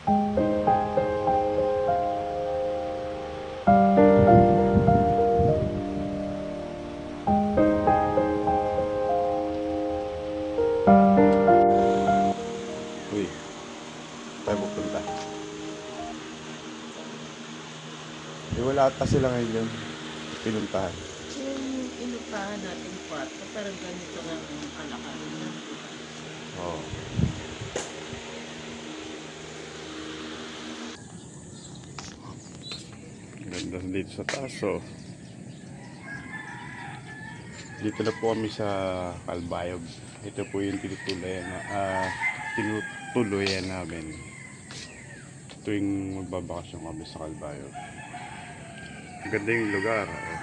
Uy, tayo pupunta. Wala ata sila ngayon yun. Pinuntahan. Yung inupahan natin kwarto, pero ganito lang ang kalakarin na. Oo. Ganda dito sa taas, oh. Dito na po kami sa Calbayog. Ito po yung tinutuluyan namin tuwing magbabakasyon kami sa Calbayog. Ganda yung lugar, oh.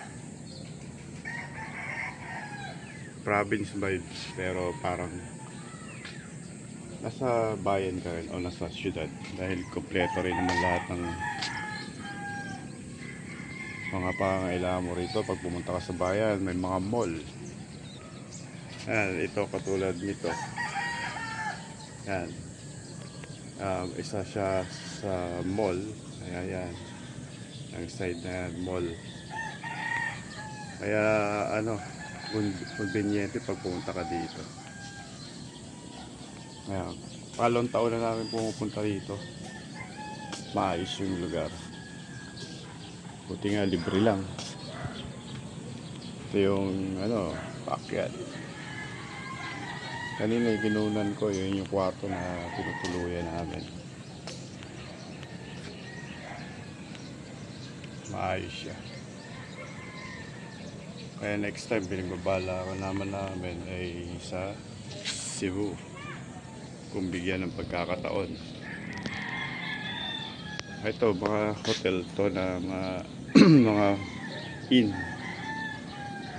Province vibes, pero parang nasa bayan ka rin o nasa syudad dahil kompleto rin naman lahat ng mga pangangailangan mo rito. Pag pumunta ka sa bayan, may mga mall. Yan, ito katulad nito. Yan. Isa siya sa mall. Ayan. Ang side na yan, mall. Kaya ano, conveniente pag pumunta ka dito. Ayan. Palong taon na namin pumupunta dito. Maayos yung lugar. Buti nga libre lang. Ito yung ano, paakyat. Kanina yung ginunan ko, yun yung kwarto na tinutuluyan namin. Maayos siya. Kaya next time pinagbabala ko namin ay sa Cebu, kung bigyan ng pagkakataon. Ito mga hotel to na mga inn.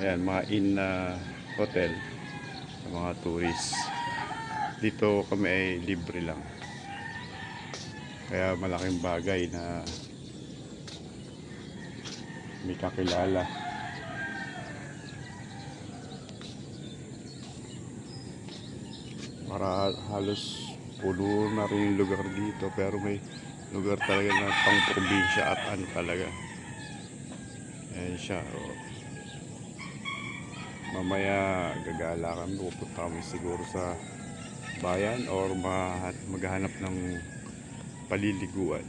Ayan, mga inn na hotel sa mga tourist. Dito kami ay libre lang. Kaya malaking bagay na may kakilala. Para halos puno na rin yung lugar dito, pero may lugar talaga na pang probinsya at ano talaga. Ayan siya, oh. Mamaya gagala kami, pupunta kami siguro sa bayan or maghahanap ng paliliguan.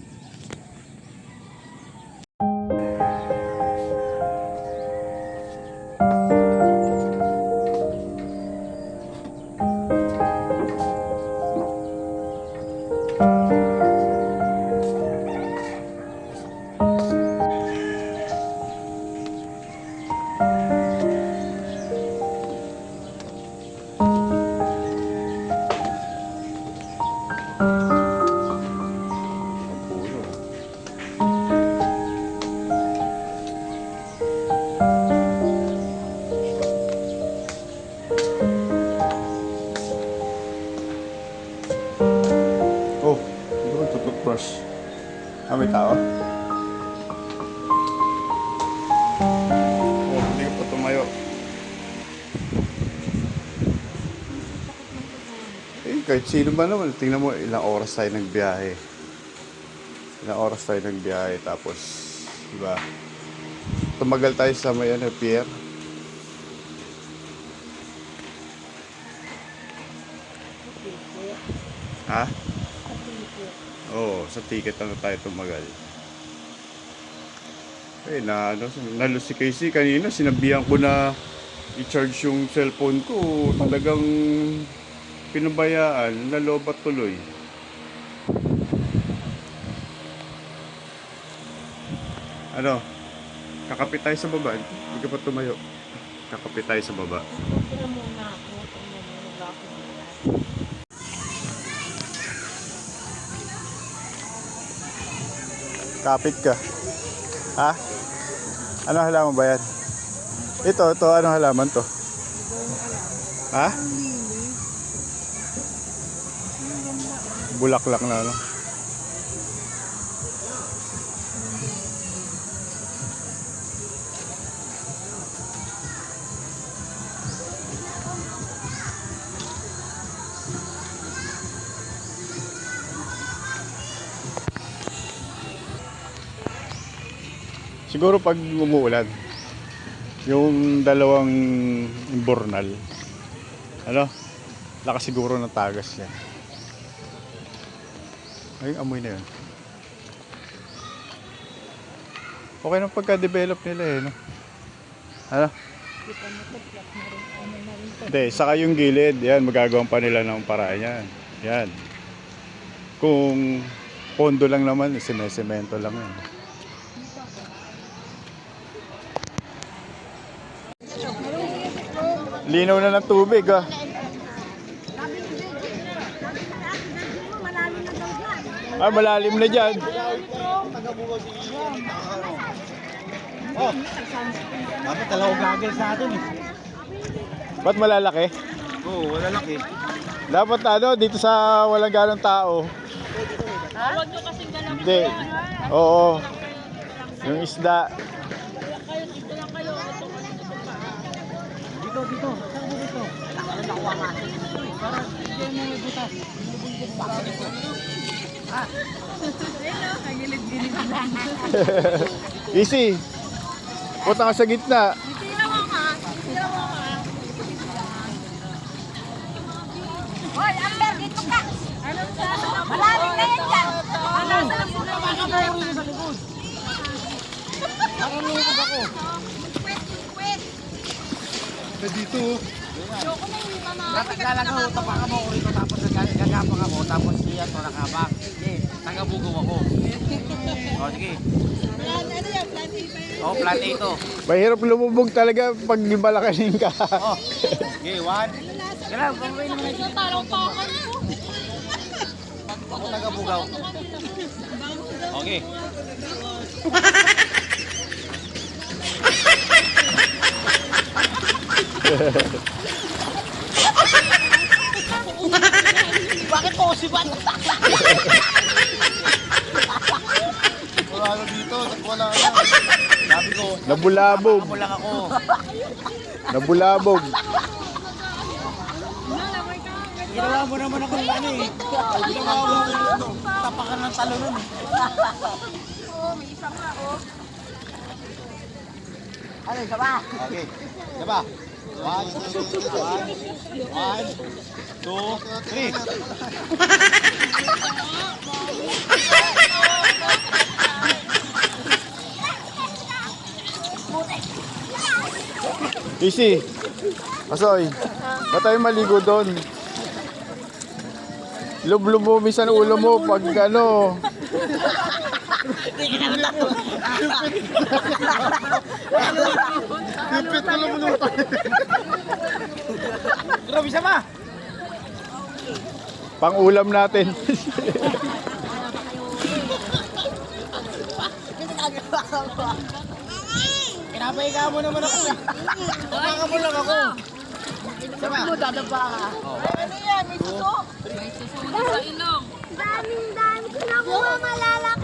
Ang puno. Oh, hindi ko tututbrush. May tao? Oh, hindi ka pa tumayo. Kahit sino ba naman, tingnan mo ilang oras tayo nagbiyahe. Tapos, diba? Tumagal tayo sa may pier. Ha? Oo, sa ticket tayo tumagal. Nalo si Casey kanina, sinabihan ko na i-charge yung cellphone ko. Talagang pinabayaan, nalobat tuloy. Ano? Kakapit tayo sa baba. Hindi ka pa tumayo. Kakapit tayo sa baba. Kaya muna ako, wala ako dito. Kapit ka. Ha? Ano halaman ba yan? Ito, ano halaman to? Ha? Bulaklak na ano? Siguro pag umuulan. Yung dalawang imbornal. Ano? Lakas siguro ng tagas yan. Ay, amoy na yun. Okay na pagka-develop nila eh, no? Ano? Hindi, saka yung gilid, yan, magagawan pa nila ng paraan yan. Yan. Kung pondo lang naman, semento lang yan. Linaw na ng tubig, ah. Ah, malalim na dyan. Oh, dapat dalawang gagawin sa atin eh. Ba't malalaki? Oo, wala laki. Dapat ano, dito sa walang ganong tao. Huwag nyo kasing galang. Hindi. Oo. Yung isda. Dito lang kayo. Ito kanina sa paa. Dito, dito. Saan mo dito? Para nakuha natin. Para hindi mo may butas. Binubuntot pa. Dito. Ah. Hello, kagilid-gilid. Easy. Punta ka sa gitna. Tira mo ka. Tira mo ka. Hoy, Amber, dito ka! Anong sabi na po? Malalim na yan dyan! Ano sa po na mga Nakakawin sa likod. Nakakawin ako. Kwet! Dito. Ayoko na yung mama. Nataglalan ko, tapakan mo ako rito tapos gagapang ako tapos siya to nakabak. Sige, tagabugaw ako. O sige. Ano yan? Plan A pa yan? O, plan A to. Mahirap lumubog talaga pag malakasin ka. O, sige, 1. Ganun, pamay naman ito. Talong pa ako. Ako tagabugaw. Okay. Bakit po si Juan? Wala na dito, wala na. Sabi ko, Nabulabog. mo lang ako. Nabulabog. Ginawa mo naman ako ng ano eh. Ginawa mo ano, tapakan ng talo nun eh. May isa pa, oh. Ano, isa pa? Okay, diba? 1, 2, 3. Easy. Asoy. Ba't tayo maligo doon? Lub-lub mo minsan ang ulo mo pag ano. Lupit ko lang mo naman. Grabe siya ma! Pang-ulam natin. Pinapahiga mo naman ako. Tapakan mo lang ako. Diba? Dadaba ka. Ano yan? May suso? May susunod sa ilong. Daming-dami. Nakuha malalaki.